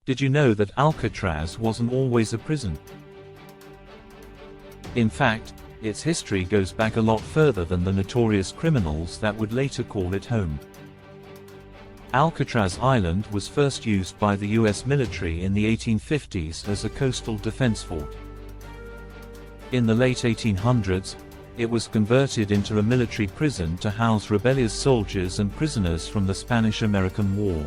Did you know that Alcatraz wasn't always a prison? In fact, its history goes back a lot further than the notorious criminals that would later call it home. Alcatraz Island was first used by the US military in the 1850s as a coastal defense fort. In the late 1800s, it was converted into a military prison to house rebellious soldiers and prisoners from the Spanish-American War.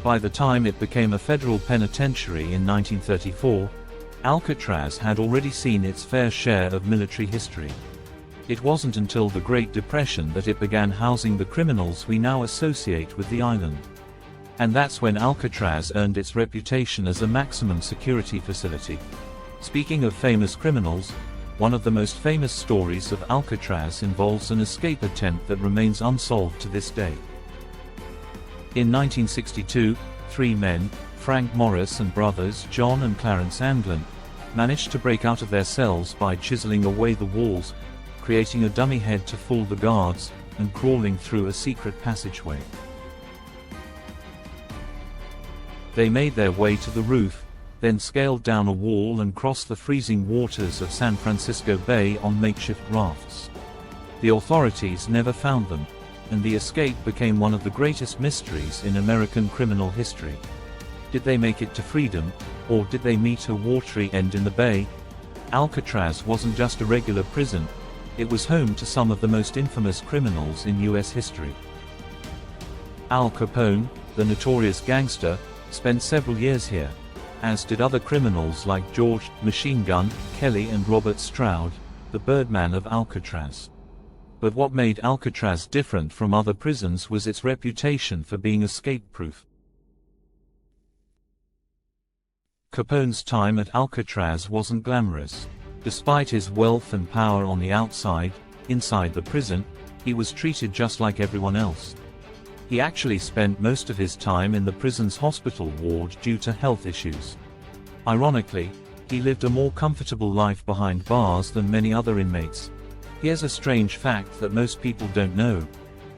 By the time it became a federal penitentiary in 1934, Alcatraz had already seen its fair share of military history. It wasn't until the Great Depression that it began housing the criminals we now associate with the island. And that's when Alcatraz earned its reputation as a maximum security facility. Speaking of famous criminals, one of the most famous stories of Alcatraz involves an escape attempt that remains unsolved to this day. In 1962, three men, Frank Morris and brothers John and Clarence Anglin, managed to break out of their cells by chiseling away the walls, creating a dummy head to fool the guards, and crawling through a secret passageway. They made their way to the roof, then scaled down a wall and crossed the freezing waters of San Francisco Bay on makeshift rafts. The authorities never found them, and the escape became one of the greatest mysteries in American criminal history. Did they make it to freedom, or did they meet a watery end in the bay? Alcatraz wasn't just a regular prison, it was home to some of the most infamous criminals in US history. Al Capone, the notorious gangster, spent several years here, as did other criminals like George "Machine Gun" Kelly and Robert Stroud, the Birdman of Alcatraz. But what made Alcatraz different from other prisons was its reputation for being escape-proof. Capone's time at Alcatraz wasn't glamorous. Despite his wealth and power on the outside, inside the prison, he was treated just like everyone else. He actually spent most of his time in the prison's hospital ward due to health issues. Ironically, he lived a more comfortable life behind bars than many other inmates. Here's a strange fact that most people don't know.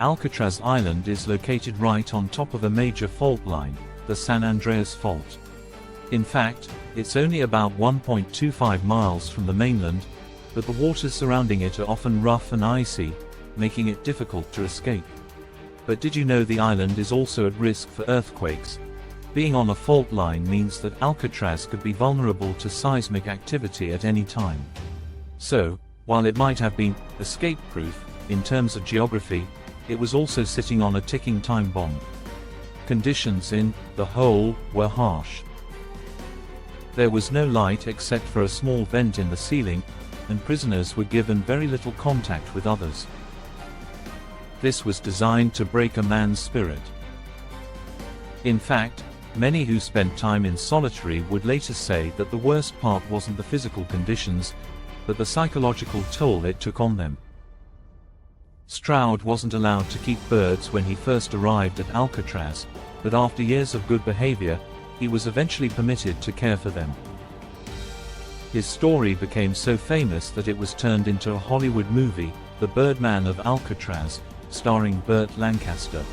Alcatraz Island is located right on top of a major fault line, the San Andreas Fault. In fact, it's only about 1.25 miles from the mainland, but the waters surrounding it are often rough and icy, making it difficult to escape. But did you know the island is also at risk for earthquakes? Being on a fault line means that Alcatraz could be vulnerable to seismic activity at any time. So, while it might have been escape-proof in terms of geography, it was also sitting on a ticking time bomb. Conditions in the hole were harsh. There was no light except for a small vent in the ceiling, and prisoners were given very little contact with others. This was designed to break a man's spirit. In fact, many who spent time in solitary would later say that the worst part wasn't the physical conditions, but the psychological toll it took on them. Stroud wasn't allowed to keep birds when he first arrived at Alcatraz, but after years of good behavior, he was eventually permitted to care for them. His story became so famous that it was turned into a Hollywood movie, The Birdman of Alcatraz, starring Burt Lancaster.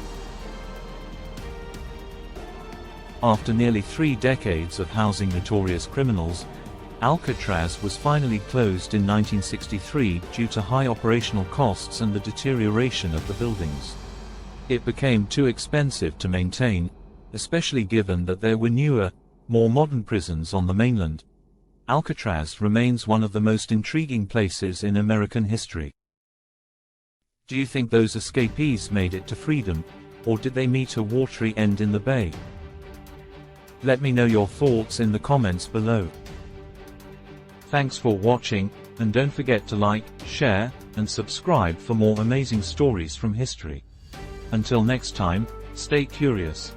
After nearly 3 decades of housing notorious criminals, Alcatraz was finally closed in 1963 due to high operational costs and the deterioration of the buildings. It became too expensive to maintain, especially given that there were newer, more modern prisons on the mainland. Alcatraz remains one of the most intriguing places in American history. Do you think those escapees made it to freedom, or did they meet a watery end in the bay? Let me know your thoughts in the comments below. Thanks for watching, and don't forget to like, share, and subscribe for more amazing stories from history. Until next time, stay curious.